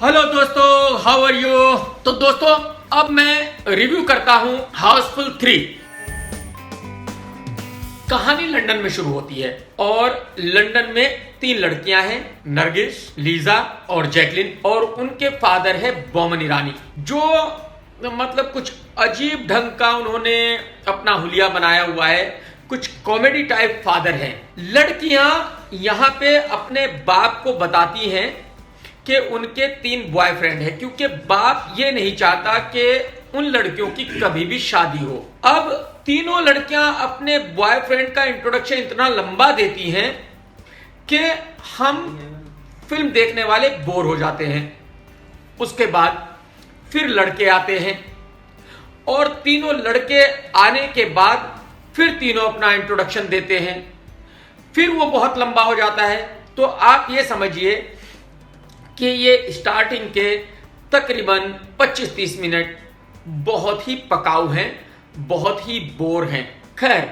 Hello दोस्तों, how are you. तो दोस्तों, अब मैं रिव्यू करता हूं हाउसफुल 3। कहानी लंदन में शुरू होती है और लंदन में 3 लड़कियां हैं, नरगिस, लीजा और जैकलिन, और उनके फादर है बोमन ईरानी, जो मतलब कुछ अजीब ढंग का उन्होंने अपना हुलिया बनाया हुआ है। कुछ कॉमेडी टाइप फादर है। लड़कियां यहां पे अपने बाप को बताती हैं कि उनके 3 बॉयफ्रेंड है, क्योंकि बाप ये नहीं चाहता कि उन लड़कियों की कभी भी शादी हो। अब तीनों लड़कियां अपने बॉयफ्रेंड का इंट्रोडक्शन इतना लंबा देती हैं कि हम फिल्म देखने वाले बोर हो जाते हैं। उसके बाद फिर लड़के आते हैं और तीनों लड़के आने के बाद फिर तीनों अपना इंट्रोडक्शन देते हैं, फिर वो बहुत लंबा हो जाता है। तो आप ये समझिए कि ये स्टार्टिंग के तकरीबन 25-30 मिनट बहुत ही पकाऊ हैं, बहुत ही बोर हैं। खैर,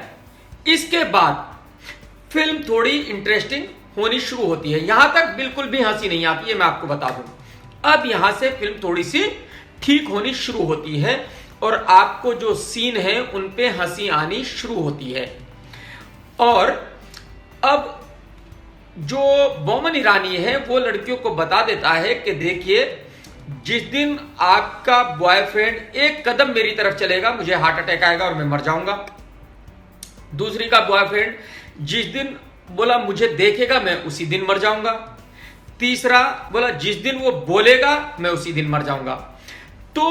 इसके बाद फिल्म थोड़ी इंटरेस्टिंग होनी शुरू होती है। यहां तक बिल्कुल भी हंसी नहीं आती है, मैं आपको बता दूं। अब यहां से फिल्म थोड़ी सी ठीक होनी शुरू होती है और आपको जो सीन है उन पे हंसी आनी शुरू होती है। और अब जो बोमन ईरानी है वो लड़कियों को बता देता है कि देखिए, जिस दिन आपका बॉयफ्रेंड एक कदम मेरी तरफ चलेगा मुझे हार्ट अटैक आएगा और मैं मर जाऊंगा। दूसरी का बॉयफ्रेंड जिस दिन बोला मुझे देखेगा मैं उसी दिन मर जाऊंगा। तीसरा बोला जिस दिन वो बोलेगा मैं उसी दिन मर जाऊंगा। तो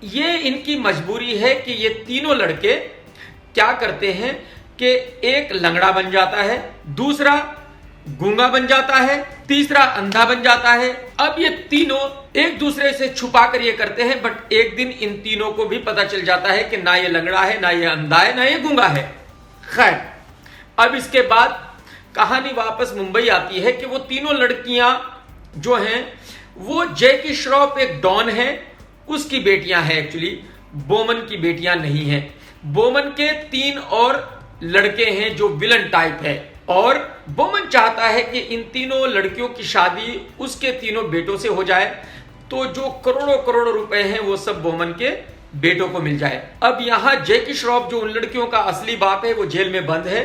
ये इनकी मजबूरी है कि ये तीनों लड़के क्या करते हैं कि एक लंगड़ा बन जाता है, दूसरा गूंगा बन जाता है, तीसरा अंधा बन जाता है। अब ये तीनों एक दूसरे से छुपा कर ये करते हैं, बट एक दिन इन तीनों को भी पता चल जाता है कि ना ये लंगड़ा है, ना ये अंधा है, ना ये गूंगा है। खैर, अब इसके बाद कहानी वापस मुंबई आती है कि वो तीनों लड़कियां जो हैं वो जैकी श्रॉफ एक डॉन है, उसकी बेटियां हैं। एक्चुअली बोमन की बेटियां नहीं हैं। बोमन के 3 और लड़के हैं जो विलन टाइप है, और बोमन चाहता है कि इन तीनों लड़कियों की शादी उसके तीनों बेटों से हो जाए, तो जो करोड़ों करोड़ों रुपए हैं वो सब बोमन के बेटों को मिल जाए। अब यहां जैकी श्रॉफ जो उन लड़कियों का असली बाप है वो जेल में बंद है,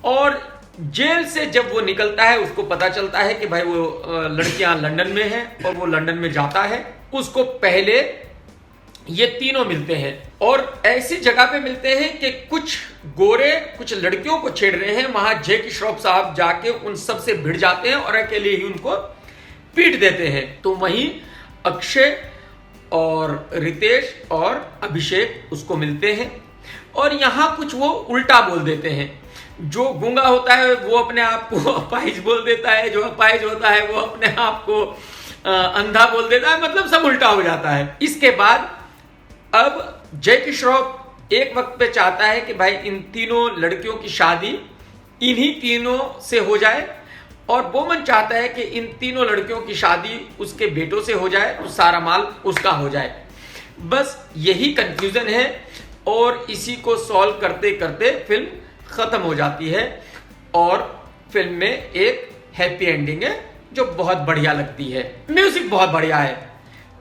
और जेल से जब वो निकलता है उसको पता चलता है कि भाई वो लड़कियां लंदन में हैं और वो लंदन में जाता है। उसको पहले ये तीनों मिलते हैं और ऐसी जगह पे मिलते हैं कि कुछ गोरे कुछ लड़कियों को छेड़ रहे हैं। वहां जैकी श्रॉफ साहब जाके उन सब से भिड़ जाते हैं और अकेले ही उनको पीट देते हैं। तो वहीं अक्षय और रितेश और अभिषेक उसको मिलते हैं और यहां कुछ वो उल्टा बोल देते हैं। जो गूंगा होता है वो अपने आप को अपाहिज बोल देता है, जो अपाहिज होता है वो अपने आप को अंधा बोल देता है, मतलब सब उल्टा हो जाता है। इसके बाद अब जैकी श्रॉफ एक वक्त पे चाहता है कि भाई इन तीनों लड़कियों की शादी इन्हीं तीनों से हो जाए, और बोमन चाहता है कि इन तीनों लड़कियों की शादी उसके बेटों से हो जाए तो सारा माल उसका हो जाए। बस यही कंफ्यूजन है और इसी को सॉल्व करते करते फिल्म खत्म हो जाती है और फिल्म में एक हैप्पी एंडिंग है जो बहुत बढ़िया लगती है। म्यूजिक बहुत बढ़िया है।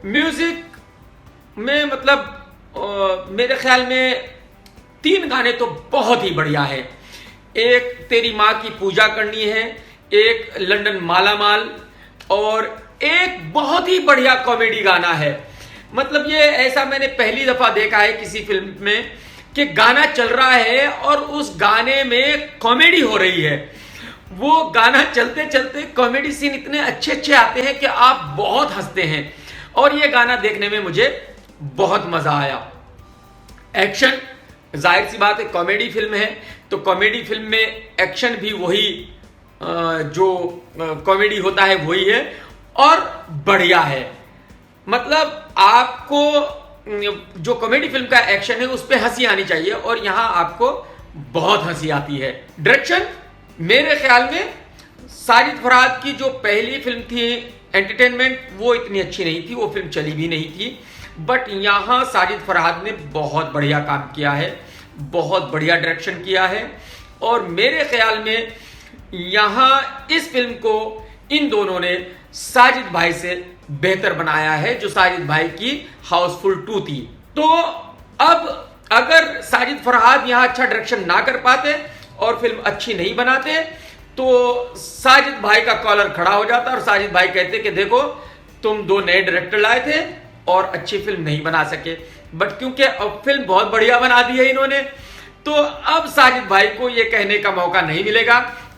म्यूजिक में मतलब मेरे ख्याल में 3 गाने तो बहुत ही बढ़िया है। एक तेरी माँ की पूजा करनी है, एक लंदन मालामाल, और एक बहुत ही बढ़िया कॉमेडी गाना है। मतलब ये ऐसा मैंने पहली दफा देखा है किसी फिल्म में कि गाना चल रहा है और उस गाने में कॉमेडी हो रही है। वो गाना चलते चलते कॉमेडी सीन इतने अच्छे अच्छे आते हैं कि आप बहुत हंसते हैं, और ये गाना देखने में मुझे बहुत मजा आया। एक्शन, जाहिर सी बात है कॉमेडी फिल्म है तो कॉमेडी फिल्म में एक्शन भी वही जो कॉमेडी होता है वही है, और बढ़िया है। मतलब आपको जो कॉमेडी फिल्म का एक्शन है उस पर हंसी आनी चाहिए, और यहां आपको बहुत हंसी आती है। डायरेक्शन मेरे ख्याल में साजिद फरहाद की जो पहली फिल्म थी एंटरटेनमेंट वो इतनी अच्छी नहीं थी, वो फिल्म चली भी नहीं थी, बट यहां साजिद फरहाद ने बहुत बढ़िया काम किया है, बहुत बढ़िया डायरेक्शन किया है, और मेरे ख्याल में यहां इस फिल्म को इन दोनों ने साजिद भाई से बेहतर बनाया है जो साजिद भाई की हाउसफुल 2 थी। तो अब अगर साजिद फरहाद यहां अच्छा डायरेक्शन ना कर पाते और फिल्म अच्छी नहीं बनाते तो साजिद भाई का कॉलर खड़ा हो जाता और साजिद भाई कहते कि देखो तुम 2 नए डायरेक्टर लाए थे और अच्छी फिल्म नहीं बना सके, बट क्योंकि अब फिल्म बहुत बढ़िया बना दी है इन्होंने, तो अब साजिद भाई को यह कहने का मौका नहीं मिलेगा।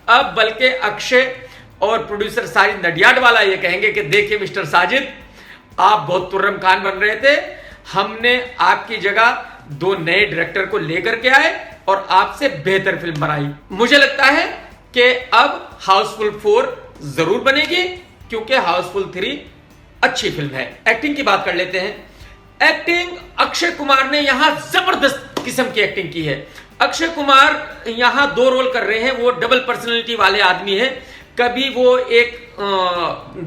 अब बल्कि अक्षय और प्रोड्यूसर साजिद नडियाडवाला ये कहेंगे कि देखिए मिस्टर साजिद, आप बहुत तुर्रम खान बन रहे थे, हमने आपकी जगह 2 नए डायरेक्टर को लेकर के आए और आपसे बेहतर फिल्म बनाई। मुझे लगता है कि अब हाउसफुल 4 जरूर बनेगी क्योंकि हाउसफुल 3 अच्छी फिल्म है। एक्टिंग की बात कर लेते हैं। एक्टिंग अक्षय कुमार ने यहां जबरदस्त किस्म की एक्टिंग की है। अक्षय कुमार यहां 2 रोल कर रहे हैं, वो डबल पर्सनैलिटी वाले आदमी है। कभी वो एक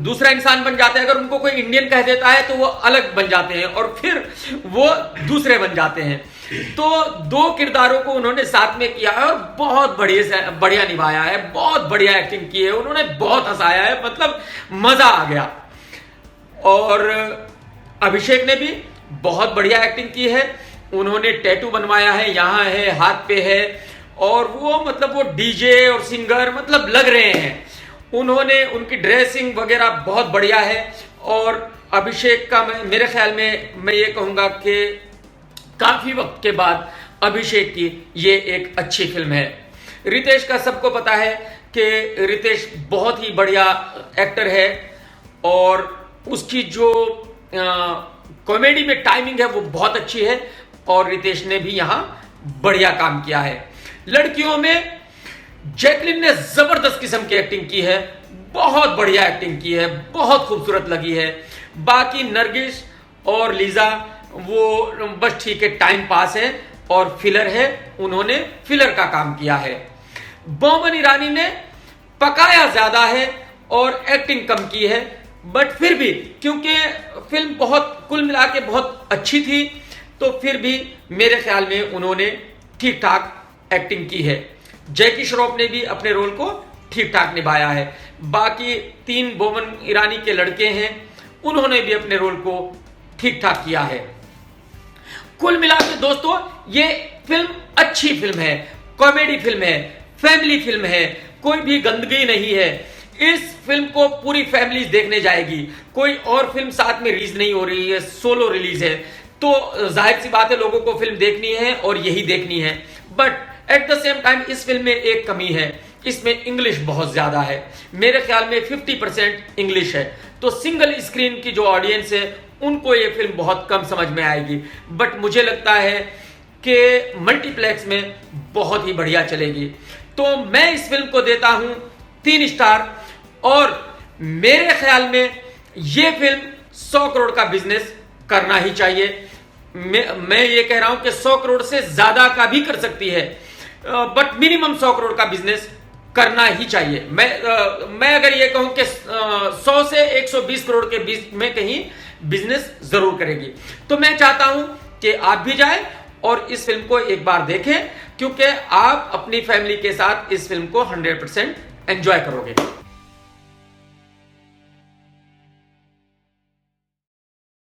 दूसरा इंसान बन जाते हैं, अगर उनको कोई इंडियन कह देता है तो वो अलग बन जाते हैं और फिर वो दूसरे बन जाते हैं। तो 2 किरदारों को उन्होंने साथ में किया है और बहुत बढ़िया निभाया है, बहुत बढ़िया एक्टिंग की है उन्होंने, बहुत हंसाया है, मतलब मजा आ गया। और अभिषेक ने भी बहुत बढ़िया एक्टिंग की है, उन्होंने टैटू बनवाया है, यहां है, हाथ पे है, और वो मतलब वो डीजे और सिंगर मतलब लग रहे हैं। उन्होंने उनकी ड्रेसिंग वगैरह बहुत बढ़िया है। और अभिषेक का मेरे ख्याल में मैं ये कहूंगा कि काफी वक्त के बाद अभिषेक की ये एक अच्छी फिल्म है। रितेश का सबको पता है कि रितेश बहुत ही बढ़िया एक्टर है और उसकी जो कॉमेडी में टाइमिंग है वो बहुत अच्छी है और रितेश ने भी यहां बढ़िया काम किया है। लड़कियों में जैकलिन ने जबरदस्त किस्म की एक्टिंग की है, बहुत बढ़िया एक्टिंग की है, बहुत खूबसूरत लगी है। बाकी नरगिस और लीजा वो बस ठीक है, टाइम पास है और फिलर है, उन्होंने फिलर का काम किया है। बोमन ईरानी ने पकाया ज्यादा है और एक्टिंग कम की है, बट फिर भी क्योंकि फिल्म बहुत कुल मिला के बहुत अच्छी थी तो फिर भी मेरे ख्याल में उन्होंने ठीक ठाक एक्टिंग की है। जैकी श्रॉफ ने भी अपने रोल को ठीक ठाक निभाया है। बाकी 3 बोमन ईरानी के लड़के हैं, उन्होंने भी अपने रोल को ठीक ठाक किया है। कुल मिलाकर दोस्तों ये फिल्म अच्छी फिल्म है, कॉमेडी फिल्म है, फैमिली फिल्म है, कोई भी गंदगी नहीं है। इस फिल्म को पूरी फैमिली देखने जाएगी, कोई और फिल्म साथ में रिलीज नहीं हो रही है, सोलो रिलीज है, तो जाहिर सी बात है लोगों को फिल्म देखनी है और यही देखनी है। But at the same time इस फिल्म में एक कमी है, इसमें इंग्लिश बहुत ज्यादा है, मेरे ख्याल में 50% इंग्लिश है, तो सिंगल स्क्रीन की जो ऑडियंस है उनको ये फिल्म बहुत कम समझ में आएगी। बट मुझे लगता है कि मल्टीप्लेक्स में बहुत ही बढ़िया चलेगी। तो मैं इस फिल्म को देता हूं 3 स्टार और मेरे ख्याल में ये फिल्म 100 करोड़ का बिजनेस करना ही चाहिए। मैं ये कह रहा हूं कि 100 करोड़ से ज्यादा का भी कर सकती है, बट मिनिमम 100 करोड़ का बिजनेस करना ही चाहिए। मैं अगर ये कहूं कि 100 से 120 करोड़ के बीच में कहीं बिजनेस जरूर करेगी। तो मैं चाहता हूं कि आप भी जाएं और इस फिल्म को एक बार देखें, क्योंकि आप अपनी फैमिली के साथ इस फिल्म को 100% एंजॉय करोगे।